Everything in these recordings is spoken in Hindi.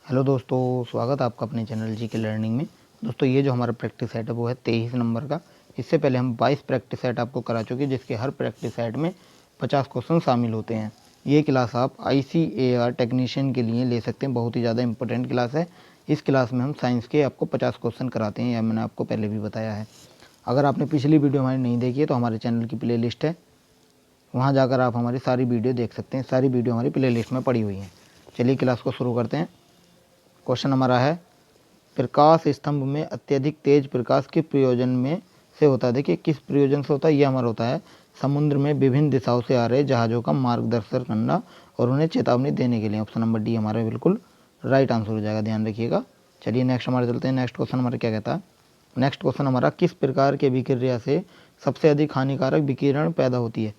हेलो दोस्तों, स्वागत है आपका अपने चैनल जी के लर्निंग में। दोस्तों, ये जो हमारा प्रैक्टिस सेट है वो है 23 नंबर का। इससे पहले हम 22 प्रैक्टिस सेट आपको करा चुके हैं, जिसके हर प्रैक्टिस सेट में 50 क्वेश्चन शामिल होते हैं। ये क्लास आप ICAR टेक्नीशियन के लिए ले सकते हैं। बहुत ही ज़्यादा इंपॉर्टेंट क्लास है। इस क्लास में हम साइंस के आपको 50 क्वेश्चन कराते हैं, यह मैंने आपको पहले भी बताया है। अगर आपने पिछली वीडियो हमारी नहीं देखी है तो हमारे चैनल की प्ले लिस्ट है, वहाँ जाकर आप हमारी सारी वीडियो देख सकते हैं। सारी वीडियो हमारी प्ले लिस्ट में पड़ी हुई हैं। चलिए क्लास को शुरू करते हैं। क्वेश्चन हमारा है, प्रकाश स्तंभ में अत्यधिक तेज प्रकाश किस प्रयोजन में से होता है। देखिए किस प्रयोजन से होता है, ये हमारा होता है समुद्र में विभिन्न दिशाओं से आ रहे जहाज़ों का मार्गदर्शन करना और उन्हें चेतावनी देने के लिए। ऑप्शन नंबर डी हमारा बिल्कुल राइट आंसर हो जाएगा, ध्यान रखिएगा। चलिए नेक्स्ट हमारे चलते हैं। नेक्स्ट क्वेश्चन हमारा क्या कहता है। नेक्स्ट क्वेश्चन हमारा, किस प्रकार के विकिरण से सबसे अधिक हानिकारक विकिरण पैदा होती है।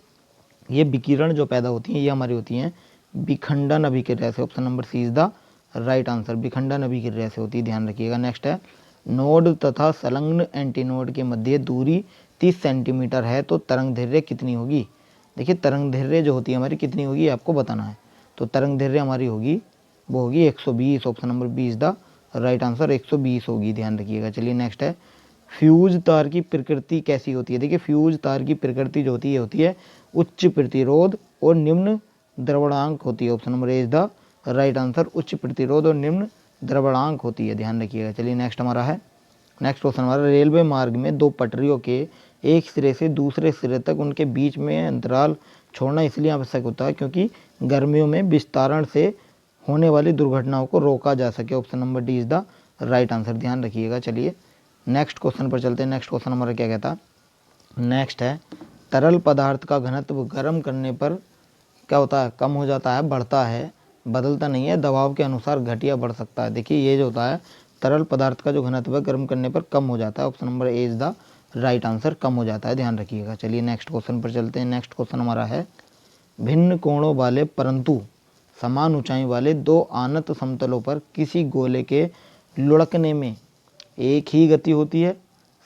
ये विकिरण जो पैदा होती हैं ये हमारी होती हैं विखंडन अभिक्रिया से। Option number C is the right answer, विखंडन अभिक्रिया से होती है, ध्यान रखिएगा। नेक्स्ट है, नोड तथा संलग्न एंटीनोड के मध्य दूरी 30 सेंटीमीटर है तो तरंग दैर्घ्य कितनी होगी। देखिए तरंग दैर्घ्य जो होती है हमारी कितनी होगी आपको बताना है। तो तरंग दैर्घ्य हमारी होगी वो होगी 120। Option number B is the right answer, 120 होगी, ध्यान रखिएगा। चलिए नेक्स्ट है, फ्यूज तार की प्रकृति कैसी होती है। देखिए फ्यूज तार की प्रकृति जो होती है उच्च प्रतिरोध और निम्न द्रवणांक होती है। Option number A is the right answer, उच्च प्रतिरोध और निम्न द्रवणांक होती है, ध्यान रखिएगा। चलिए नेक्स्ट हमारा है, नेक्स्ट क्वेश्चन हमारा, रेलवे मार्ग में दो पटरियों के एक सिरे से दूसरे सिरे तक उनके बीच में अंतराल छोड़ना इसलिए आवश्यक होता है क्योंकि गर्मियों में विस्तारण से होने वाली दुर्घटनाओं को रोका जा सके। Option number D is the right answer, ध्यान रखिएगा। चलिए नेक्स्ट क्वेश्चन पर चलते हैं। नेक्स्ट क्वेश्चन हमारा क्या कहता है। नेक्स्ट है, तरल पदार्थ का घनत्व गर्म करने पर क्या होता है, कम हो जाता है, बढ़ता है, बदलता नहीं है, दबाव के अनुसार घट या बढ़ सकता है। देखिए ये जो होता है तरल पदार्थ का जो घनत्व है गर्म करने पर कम हो जाता है। Option number A is the right answer, कम हो जाता है, ध्यान रखिएगा। चलिए नेक्स्ट क्वेश्चन पर चलते हैं। नेक्स्ट क्वेश्चन हमारा है, भिन्न कोणों वाले परंतु समान ऊंचाई वाले दो अनंत समतलों पर किसी गोले के लुढ़कने में एक ही गति होती है,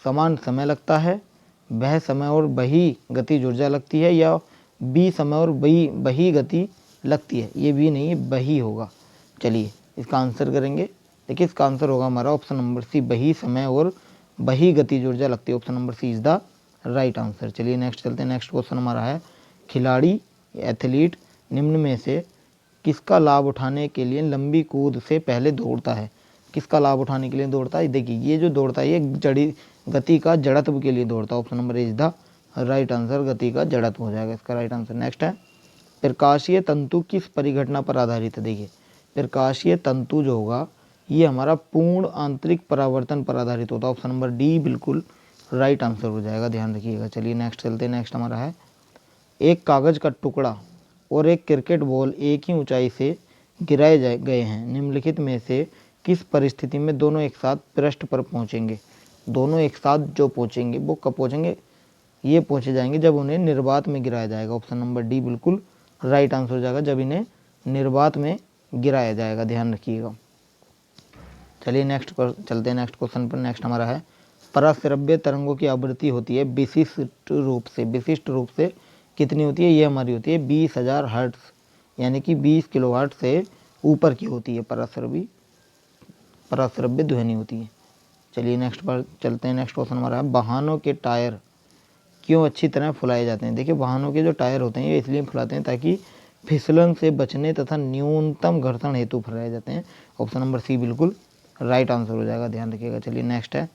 समान समय लगता है, वह समय और वही गति ऊर्जा लगती है, या बी समय और वही गति लगती है। ये भी नहीं, वही होगा। चलिए इसका आंसर करेंगे। देखिए इसका आंसर होगा हमारा ऑप्शन नंबर सी, वही समय और वही गति ऊर्जा लगती है। Option number C is the right answer. चलिए नेक्स्ट चलते हैं। नेक्स्ट क्वेश्चन हमारा है, खिलाड़ी एथलीट निम्न में से किसका लाभ उठाने के लिए लंबी कूद से पहले दौड़ता है। किसका लाभ उठाने के लिए दौड़ता है। देखिए ये जो दौड़ता है ये जड़ी गति का जड़त्व के लिए दौड़ता है। Option number is the right answer, गति का जड़त्व हो जाएगा इसका राइट आंसर। नेक्स्ट है, प्रकाशीय तंतु किस परिघटना पर आधारित है। देखिए प्रकाशीय तंतु जो होगा ये हमारा पूर्ण आंतरिक परावर्तन पर आधारित होता है। ऑप्शन नंबर डी बिल्कुल राइट आंसर हो जाएगा, ध्यान रखिएगा। चलिए नेक्स्ट चलते हैं। नेक्स्ट हमारा है, एक कागज का टुकड़ा और एक क्रिकेट बॉल एक ही ऊंचाई से गिराए गए हैं, निम्नलिखित में से किस परिस्थिति में दोनों एक साथ पृष्ठ पर पहुंचेंगे। दोनों एक साथ जो पहुंचेंगे वो कब पहुंचेंगे, ये पहुंचे जाएंगे जब उन्हें निर्वात में गिराया जाएगा। ऑप्शन नंबर डी बिल्कुल राइट आंसर हो जाएगा, जब इन्हें निर्वात में गिराया जाएगा, ध्यान रखिएगा। चलिए नेक्स्ट चलते हैं नेक्स्ट क्वेश्चन पर। नेक्स्ट हमारा है, पराश्रव्य तरंगों की आवृत्ति होती है विशिष्ट रूप से कितनी होती है। ये हमारी होती है 20,000 हर्ट्ज, यानी कि 20 किलोवाट से ऊपर की होती है पराश्रव्य ध्वनि होती है। चलिए नेक्स्ट पर चलते हैं। नेक्स्ट क्वेश्चन हमारा है, वाहनों के टायर क्यों अच्छी तरह फुलाए जाते हैं। देखिए वाहनों के जो टायर होते हैं ये इसलिए फुलाते हैं ताकि फिसलन से बचने तथा न्यूनतम घर्षण हेतु फुलाए जाते हैं। ऑप्शन नंबर सी बिल्कुल राइट आंसर हो जाएगा, ध्यान रखिएगा। चलिए नेक्स्ट है,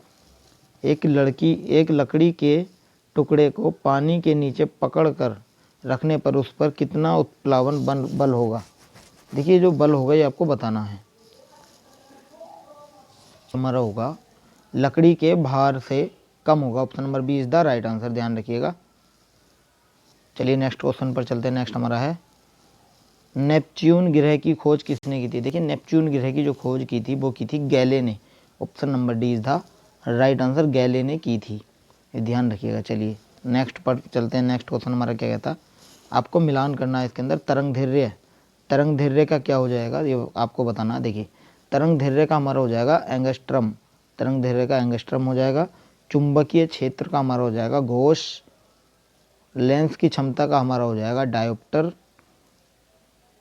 एक लकड़ी के टुकड़े को पानी के नीचे पकड़ कर रखने पर उस पर कितना उत्प्लावन बल होगा। देखिए जो बल होगा ये आपको बताना है। हमारा होगा लकड़ी के भार से कम होगा। Option number B is the right answer, ध्यान रखिएगा। चलिए नेक्स्ट क्वेश्चन पर चलते हैं। नेक्स्ट हमारा है, नेपच्यून ग्रह की खोज किसने की थी। देखिए नेपच्यून ग्रह की जो खोज की थी वो की थी गैले ने। Option number D is the right answer, गैले ने की थी, ध्यान रखिएगा। चलिए नेक्स्ट पर चलते हैं। नेक्स्ट क्वेश्चन हमारा क्या कहता है, आपको मिलान करना है इसके अंदर तरंग दैर्घ्य का क्या हो जाएगा ये आपको बताना है। देखिए तरंग दैर्घ्य का हमारा हो जाएगा एंगस्ट्रम, तरंग दैर्घ्य का एंगस्ट्रम हो जाएगा। चुंबकीय क्षेत्र का हमारा हो जाएगा गॉस, लेंस की क्षमता का हमारा हो जाएगा डायोप्टर,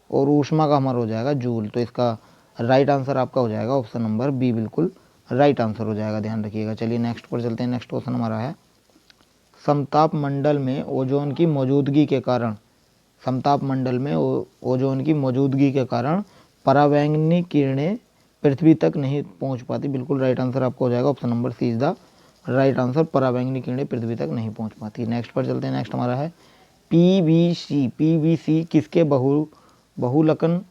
और ऊष्मा का हमारा हो जाएगा जूल। तो इसका राइट आंसर आपका हो जाएगा ऑप्शन नंबर बी बिल्कुल राइट आंसर हो जाएगा, ध्यान रखिएगा। चलिए नेक्स्ट पर चलते हैं। नेक्स्ट क्वेश्चन हमारा है समताप मंडल में ओजोन की मौजूदगी के कारण, समताप मंडल में ओजोन की मौजूदगी के कारण पराबैंगनी किरणें पृथ्वी तक नहीं पहुंच पाती। बिल्कुल राइट आंसर आपको हो जाएगा option number C is the right answer, पराबैंगनी किरणें पृथ्वी तक नहीं पहुंच पाती। नेक्स्ट पर चलते हैं। नेक्स्ट हमारा है पीवीसी किसके बहुलकन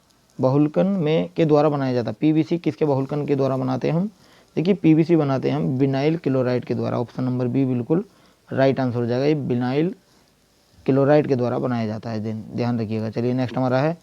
में के द्वारा बनाया जाता है। पीवीसी किसके बहुलकन के द्वारा बनाते हैं हम? देखिए पीवीसी बनाते हैं हम विनाइल क्लोराइड के द्वारा। ऑप्शन नंबर बी बिल्कुल राइट आंसर हो जाएगा, ये विनाइल क्लोराइड के द्वारा बनाया जाता है, ध्यान रखिएगा। चलिए नेक्स्ट हमारा है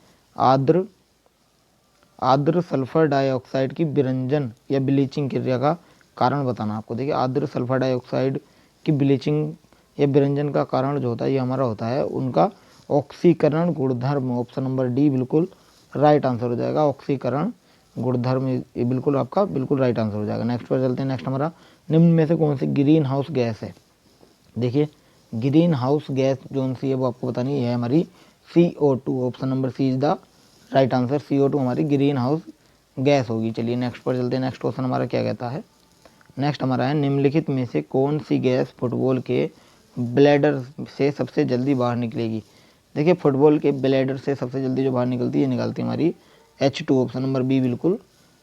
आर्द्र सल्फर डाइऑक्साइड की विरंजन या ब्लीचिंग क्रिया का कारण बताना आपको। देखिए आर्द्र सल्फर डाइऑक्साइड की ब्लीचिंग या विरंजन का कारण जो होता है ये हमारा होता है उनका ऑक्सीकरण गुणधर्म। ऑप्शन नंबर डी बिल्कुल राइट आंसर हो जाएगा, ऑक्सीकरण गुणधर्म ये बिल्कुल आपका बिल्कुल राइट आंसर हो जाएगा। नेक्स्ट पर चलते हैं। नेक्स्ट हमारा निम्न में से कौन सी ग्रीन हाउस गैस है? देखिए ग्रीन हाउस गैस जो सी है वो आपको बतानी है हमारी CO2। Option number C is the right answer, CO2 हमारी ग्रीन हाउस गैस होगी। चलिए नेक्स्ट पर चलते हैं। नेक्स्ट क्वेश्चन हमारा क्या कहता है? नेक्स्ट हमारा है निम्नलिखित में से कौन सी गैस फुटबॉल के ब्लैडर से सबसे जल्दी बाहर निकलेगी? देखिए फुटबॉल के ब्लैडर से सबसे जल्दी जो बाहर निकलती है निकलती है हमारी H2। ऑप्शन नंबर बी बिल्कुल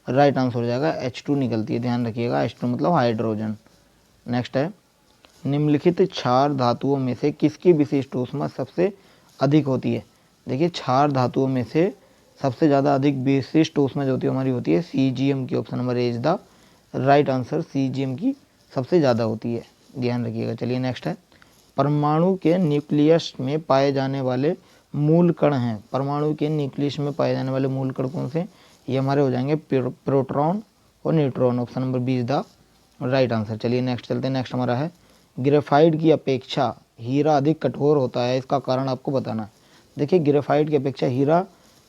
राइट आंसर हो जाएगा, H2 निकलती है, ध्यान रखिएगा। H2 मतलब हाइड्रोजन। नेक्स्ट है निम्नलिखित क्षार धातुओं में से किसकी विशिष्ट ऊष्मा सबसे अधिक होती है? देखिए क्षार धातुओं में से सबसे ज़्यादा अधिक विशिष्ट ऊष्मा जो होती है हमारी होती है CgM की। Option number A is the right answer, CgM की सबसे ज़्यादा होती है, ध्यान रखिएगा। चलिए नेक्स्ट है परमाणु के न्यूक्लियस में पाए जाने वाले मूल कण हैं। परमाणु के न्यूक्लियस में पाए जाने वाले मूल कण कौन से? ये हमारे हो जाएंगे प्रोटॉन और neutron. Option number B is the right answer. चलिए नेक्स्ट चलते हैं। नेक्स्ट हमारा है ग्रेफाइट की अपेक्षा हीरा अधिक कठोर होता है, इसका कारण आपको बताना है। देखिए ग्रेफाइट की अपेक्षा हीरा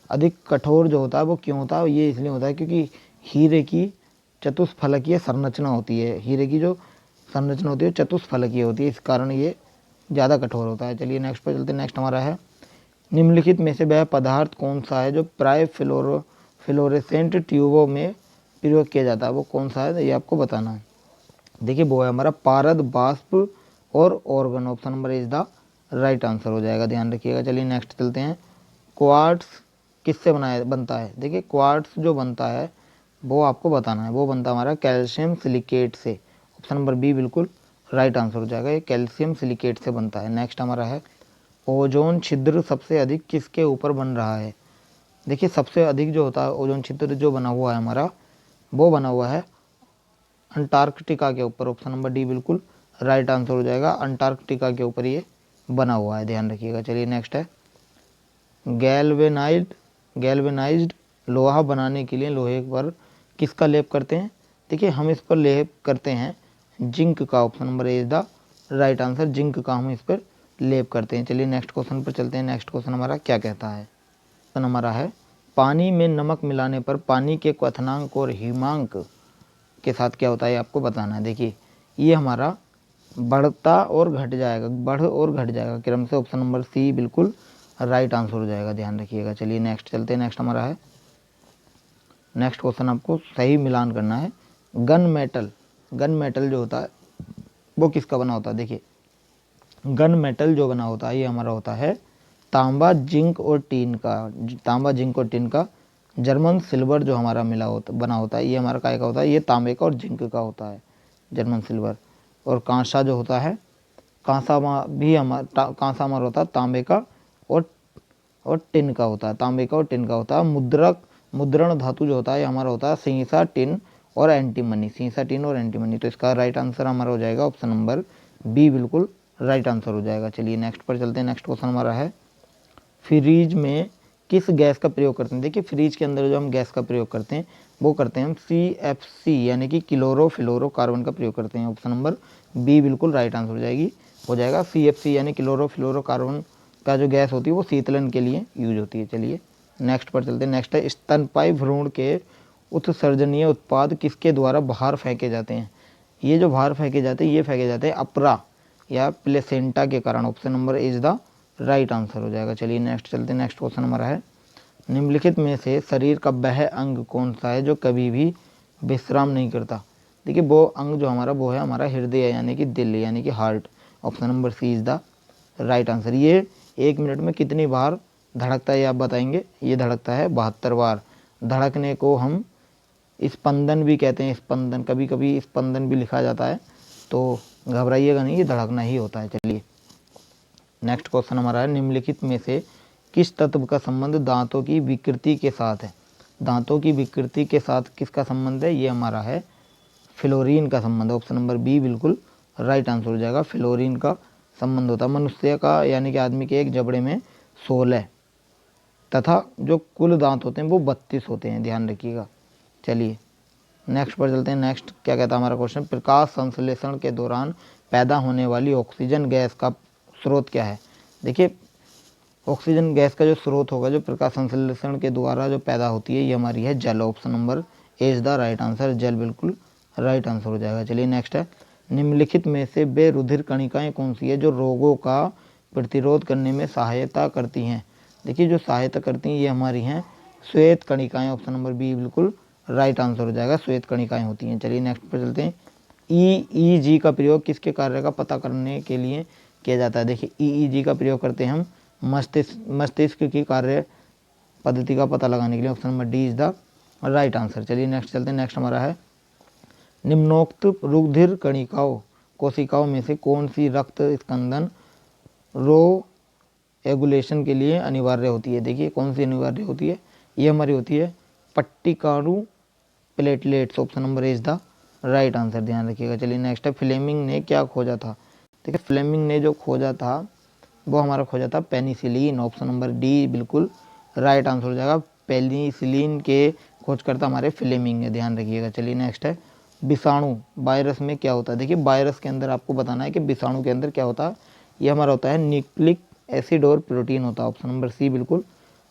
अधिक कठोर जो होता है वो क्यों होता है? ये इसलिए होता है क्योंकि हीरे की चतुष्फलकीय संरचना होती है, हीरे की जो संरचना होती है चतुष्फलकीय होती है, इस कारण ये ज़्यादा कठोर होता है। चलिए नेक्स्ट पर चलते हैं। नेक्स्ट हमारा है निम्नलिखित में से वह पदार्थ कौन सा है जो प्राय फ्लोरेसेंट ट्यूबों में प्रयोग किया जाता है? वो कौन सा है ये आपको बताना है। देखिए वो है हमारा पारद, बाष्प और organ. Option number is the right answer हो जाएगा, ध्यान रखिएगा। चलिए नेक्स्ट चलते हैं। क्वार्ट्स किससे बनता है? देखिए क्वार्ट्स जो बनता है वो आपको बताना है, वो बनता है हमारा कैल्शियम सिलिकेट से। ऑप्शन नंबर बी बिल्कुल राइट आंसर हो जाएगा, ये कैल्शियम सिलिकेट से बनता है। नेक्स्ट हमारा है ओजोन छिद्र सबसे अधिक किसके ऊपर बन रहा है? देखिए सबसे अधिक जो होता है ओजोन छिद्र जो बना हुआ है हमारा वो बना हुआ है अंटार्कटिका के ऊपर। ऑप्शन नंबर डी बिल्कुल राइट आंसर हो जाएगा, अंटार्कटिका के ऊपर ये बना हुआ है, ध्यान रखिएगा। चलिए नेक्स्ट है गैल्वेनाइज्ड लोहा बनाने के लिए लोहे पर किसका लेप करते हैं? देखिए हम इस पर लेप करते हैं जिंक का। Option number A is the right answer, zinc का हम इस पर लेप करते हैं। चलिए नेक्स्ट क्वेश्चन पर चलते हैं। नेक्स्ट क्वेश्चन हमारा क्या कहता है? क्वेश्चन हमारा है पानी में नमक मिलाने पर पानी के क्वथनांक और हिमांक के साथ क्या होता है आपको बताना है। देखिए ये हमारा बढ़ता और घट जाएगा, बढ़ और घट जाएगा क्रम से। ऑप्शन नंबर सी बिल्कुल राइट आंसर हो जाएगा, ध्यान रखिएगा। चलिए नेक्स्ट चलते हैं। नेक्स्ट हमारा है नेक्स्ट क्वेश्चन आपको सही मिलान करना है। गन मेटल जो होता है वो किसका बना होता है? देखिए गन मेटल जो बना होता है ये हमारा होता है तांबा, जिंक और टीन का। तांबा, जिंक और टीन का। जर्मन सिल्वर जो हमारा बना होता है ये हमारा काय का होता है? ये तांबे का और जिंक का होता है, जर्मन सिल्वर। और कांसा जो होता है, कांसा हमारा होता है तांबे का और टिन का होता है, तांबे का और टिन का होता है। मुद्रण धातु जो होता है हमारा होता है सीसा, टिन और एंटीमनी। सीसा, टिन और एंटीमनी। तो इसका राइट आंसर हमारा हो जाएगा ऑप्शन नंबर बी बिल्कुल राइट आंसर हो जाएगा। चलिए नेक्स्ट पर चलते हैं। नेक्स्ट क्वेश्चन हमारा है फ्रीज में किस गैस का प्रयोग करते हैं? देखिए फ्रीज के अंदर जो हम गैस का प्रयोग करते हैं वो करते हैं हम CFC यानी कि क्लोरोफ्लोरोकार्बन का प्रयोग करते हैं। ऑप्शन नंबर बी बिल्कुल राइट आंसर हो जाएगा। CFC यानी क्लोरोफ्लोरोकार्बन का जो गैस होती है वो शीतलन के लिए यूज होती है। चलिए नेक्स्ट पर चलते हैं। नेक्स्ट है स्तनपायी भ्रूण के उत्सर्जनीय उत्पाद किसके द्वारा बाहर फेंके जाते हैं? ये जो बाहर फेंके जाते हैं ये फेंके जाते हैं अपरा या प्लेसेंटा के कारण। Option number is the right answer हो जाएगा। चलिए नेक्स्ट चलते हैं। नेक्स्ट क्वेश्चन हमारा है निम्नलिखित में से शरीर का वह अंग कौन सा है जो कभी भी विश्राम नहीं करता। देखिए वो अंग जो हमारा वो है हमारा हृदय यानी कि दिल यानी कि heart. Option number C is the right answer. ये 1 मिनट में कितनी बार धड़कता है ये आप बताएंगे। ये धड़कता है 72 बार। धड़कने को हम स्पंदन भी कहते हैं। स्पंदन, कभी कभी स्पंदन भी लिखा जाता है, तो घबराइएगा नहीं, ये धड़कना ही होता है। चलिए नेक्स्ट क्वेश्चन हमारा है, निम्नलिखित में से किस तत्व का संबंध दांतों की विकृति के साथ है। दांतों की विकृति के साथ किसका संबंध है, ये हमारा है फ्लोरीन का संबंध। ऑप्शन नंबर बी बिल्कुल राइट आंसर हो जाएगा। फ्लोरीन का संबंध होता है मनुष्य का यानी कि आदमी के एक जबड़े में 16 तथा जो कुल दांत होते हैं वो 32 होते हैं, ध्यान रखिएगा। चलिए नेक्स्ट पर चलते हैं। नेक्स्ट क्या कहता है हमारा क्वेश्चन, प्रकाश संश्लेषण के दौरान पैदा होने वाली ऑक्सीजन गैस का स्रोत क्या है। देखिए ऑक्सीजन गैस का जो स्रोत होगा जो प्रकाश संश्लेषण के द्वारा जो पैदा होती है ये हमारी है जल। Option number A is the right answer. जल बिल्कुल राइट आंसर हो जाएगा। चलिए नेक्स्ट है, निम्नलिखित में से वे रुधिर कणिकाएं कौन सी है जो रोगों का प्रतिरोध करने में सहायता करती हैं। देखिए जो सहायता करती हैं ये हमारी हैं श्वेत कणिकाएं। ऑप्शन नंबर बी बिल्कुल राइट आंसर हो जाएगा, श्वेत कणिकाएं होती हैं। चलिए नेक्स्ट पर चलते हैं, ईईजी का प्रयोग किसके कार्य का पता करने के लिए किया जाता है। देखिए ईईजी का प्रयोग करते हैं हम मस्तिष्क की कार्य पद्धति का पता लगाने के लिए। Option number D is the right answer. चलिए नेक्स्ट चलते हैं। नेक्स्ट हमारा है, निम्नोक्त रुधिर कणिकाओं कोशिकाओं में से कौन सी रक्त स्कंदन रो एगुलेशन के लिए अनिवार्य होती है। देखिए कौन सी अनिवार्य होती है, ये हमारी होती है पट्टिकाणु platelets. Option number is the right answer, ध्यान रखिएगा। चलिए नेक्स्ट है, फ्लेमिंग ने क्या खोजा था। देखिए फ्लेमिंग ने जो खोजा था वो हमारा खोजा था पेनिसिलिन। ऑप्शन नंबर डी बिल्कुल राइट आंसर हो जाएगा। पेनिसिलिन के खोजकर्ता हमारे फ्लेमिंग है, ध्यान रखिएगा। चलिए नेक्स्ट है, विषाणु वायरस में क्या होता है। देखिए वायरस के अंदर आपको बताना है कि विषाणु के अंदर क्या होता है। ये हमारा होता है न्यूक्लिक एसिड और प्रोटीन होता है। ऑप्शन नंबर सी बिल्कुल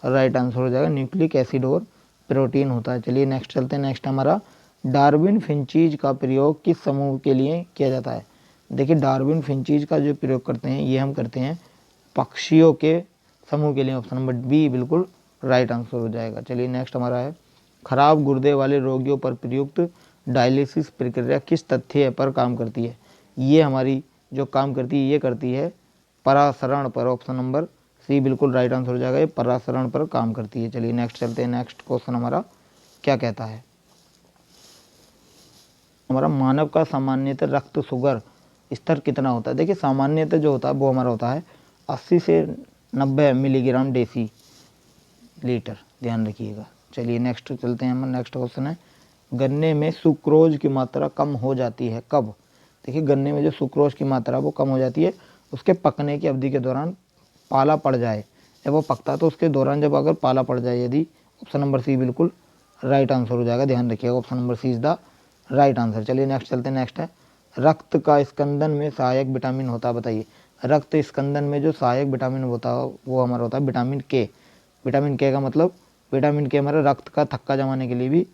राइट आंसर हो जाएगा, न्यूक्लिक एसिड और प्रोटीन होता है। चलिए नेक्स्ट चलते हैं। नेक्स्ट हमारा, डार्विन फिंचीज का प्रयोग किस समूह के लिए किया जाता है। देखिए डार्विन फिंचीज का जो प्रयोग करते हैं ये हम करते हैं पक्षियों के समूह के लिए। ऑप्शन नंबर बी बिल्कुल राइट आंसर हो जाएगा। चलिए नेक्स्ट हमारा है, खराब गुर्दे वाले रोगियों पर प्रयुक्त डायलिसिस प्रक्रिया किस तथ्य पर काम करती है। ये हमारी जो काम करती है ये करती है परासरण पर। ऑप्शन नंबर सी बिल्कुल राइट आंसर हो जाएगा, ये परासरण पर काम करती है। चलिए नेक्स्ट चलते हैं। नेक्स्ट क्वेश्चन हमारा क्या कहता है, हमारा मानव का सामान्यतः रक्त शुगर स्तर कितना होता है। देखिए सामान्यतः जो होता है वो हमारा होता है 80 से 90 मिलीग्राम डेसी लीटर, ध्यान रखिएगा। चलिए नेक्स्ट चलते हैं। हम नेक्स्ट क्वेश्चन है, गन्ने में सुक्रोज की मात्रा कम हो जाती है कब। देखिए गन्ने में जो सुक्रोज की मात्रा वो कम हो जाती है उसके पकने की अवधि के दौरान पाला पड़ जाए। जब वो पकता है तो उसके दौरान जब अगर पाला पड़ जाए यदि। ऑप्शन नंबर सी बिल्कुल राइट आंसर हो जाएगा, ध्यान रखिएगा। Option number C is the right answer. चलिए नेक्स्ट चलते हैं। नेक्स्ट है, रक्त का स्कंदन में सहायक विटामिन होता है, बताइए। रक्त स्कंदन में जो सहायक विटामिन होता है वो हमारा होता है विटामिन के। विटामिन के का मतलब, विटामिन के हमारा रक्त का थक्का जमाने के लिए भी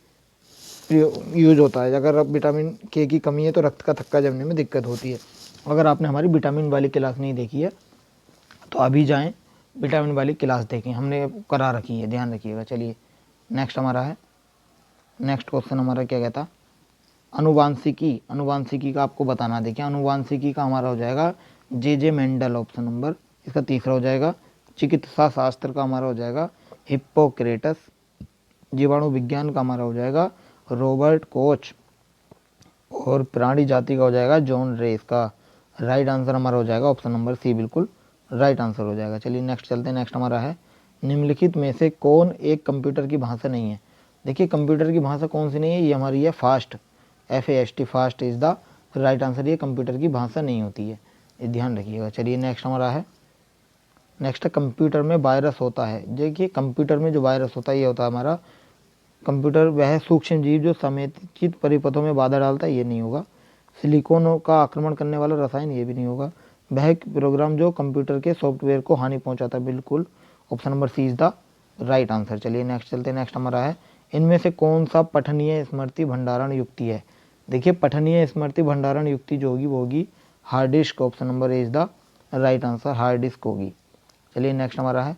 यूज होता है। अगर विटामिन के की कमी है तो रक्त का थक्का जमने में दिक्कत होती है। अगर आपने हमारी विटामिन वाली क्लास नहीं देखी है तो अभी जाएं विटामिन वाली क्लास देखें, हमने करा रखी है, ध्यान रखिएगा। चलिए नेक्स्ट हमारा है, नेक्स्ट क्वेश्चन हमारा क्या कहता, अनुवांशिकी। अनुवांशिकी का आपको बताना। देखिए अनुवांशिकी का हमारा हो जाएगा जे मेंडल। ऑप्शन नंबर इसका तीसरा हो जाएगा। चिकित्सा शास्त्र का हमारा हो जाएगा हिप्पोक्रेटस। जीवाणु विज्ञान का हमारा हो जाएगा रॉबर्ट कोच। और प्राणी जाति का हो जाएगा जॉन रेस। का राइट आंसर हमारा हो जाएगा ऑप्शन नंबर सी बिल्कुल राइट आंसर हो जाएगा। चलिए नेक्स्ट चलते हैं। नेक्स्ट हमारा है, निम्नलिखित में से कौन एक कंप्यूटर की भाषा नहीं है। देखिए कंप्यूटर की भाषा कौन सी नहीं है, ये हमारी है fast. FAST, fast is the right answer. ये कंप्यूटर की भाषा नहीं होती है, ये ध्यान रखिएगा। चलिए नेक्स्ट हमारा है, नेक्स्ट कंप्यूटर में वायरस होता है। देखिए कंप्यूटर में जो वायरस होता है ये होता है हमारा, कंप्यूटर वह सूक्ष्म जीव जो समेकित परिपथों में बाधा डालता है, ये नहीं होगा। सिलिकॉन का आक्रमण करने वाला रसायन, ये भी नहीं होगा। वह प्रोग्राम जो कंप्यूटर के सॉफ्टवेयर को हानि पहुंचाता है, बिल्कुल option number C is the right answer. चलिए नेक्स्ट चलते हैं। नेक्स्ट हमारा है, इनमें से कौन सा पठनीय स्मृति भंडारण युक्ति है। देखिए पठनीय स्मृति भंडारण युक्ति जो होगी वो होगी hard disk. Option number is the right answer, hard disk होगी। चलिए नेक्स्ट हमारा है,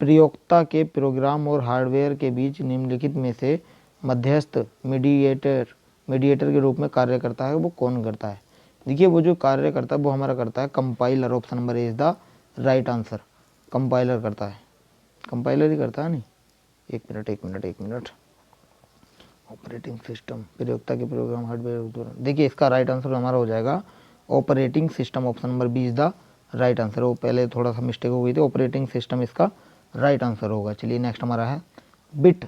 प्रयोक्ता के प्रोग्राम और हार्डवेयर के बीच निम्नलिखित में से मध्यस्थ मीडिएटर के रूप में कार्य करता है वो कौन करता है। देखिए वो जो कार्य करता है वो हमारा करता है compiler. Option number A is the right answer. Compiler करता है, कंपाइलर ही करता है। नहीं, एक मिनट। ऑपरेटिंग सिस्टम, प्रयोक्ता के प्रोग्राम हार्डवेयर। देखिए इसका राइट आंसर हमारा हो जाएगा operating system. Option number B is the right answer. वो पहले थोड़ा सा मिस्टेक हो गई थी, ऑपरेटिंग सिस्टम इसका राइट आंसर होगा। चलिए नेक्स्ट हमारा है बिट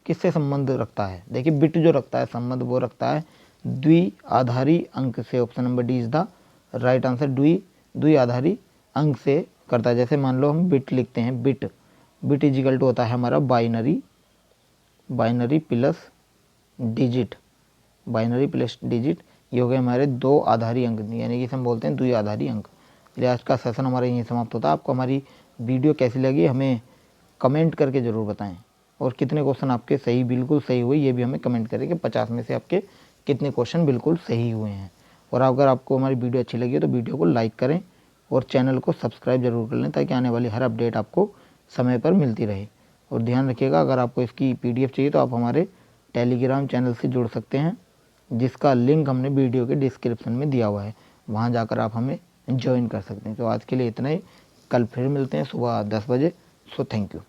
किससे संबंध रखता है। देखिए बिट जो रखता है संबंध वो रखता है द्विआधारी अंक से। Option number D is the right answer. द्विआधारी अंक से करता है। जैसे मान लो हम बिट लिखते हैं, बिट इजिकल टू होता है हमारा binary plus digit. Binary plus digit ये हो गए हमारे दो आधारी अंक, यानी कि हम बोलते हैं द्विआधारी अंक। चलिए आज का सेशन हमारा यहीं समाप्त होता है। आपको हमारी वीडियो कैसी लगी हमें कमेंट करके ज़रूर बताएं, और कितने क्वेश्चन आपके सही बिल्कुल सही हुए ये भी हमें कमेंट करें कि 50 में से आपके कितने क्वेश्चन बिल्कुल सही हुए हैं। और अगर आपको हमारी वीडियो अच्छी लगी है तो वीडियो को लाइक करें और चैनल को सब्सक्राइब जरूर कर लें, ताकि आने वाली हर अपडेट आपको समय पर मिलती रहे। और ध्यान रखिएगा, अगर आपको इसकी PDF चाहिए तो आप हमारे टेलीग्राम चैनल से जुड़ सकते हैं, जिसका लिंक हमने वीडियो के डिस्क्रिप्शन में दिया हुआ है। वहाँ जाकर आप हमें ज्वाइन कर सकते हैं। तो आज के लिए इतना ही, कल फिर मिलते हैं सुबह 10 बजे। So thank you.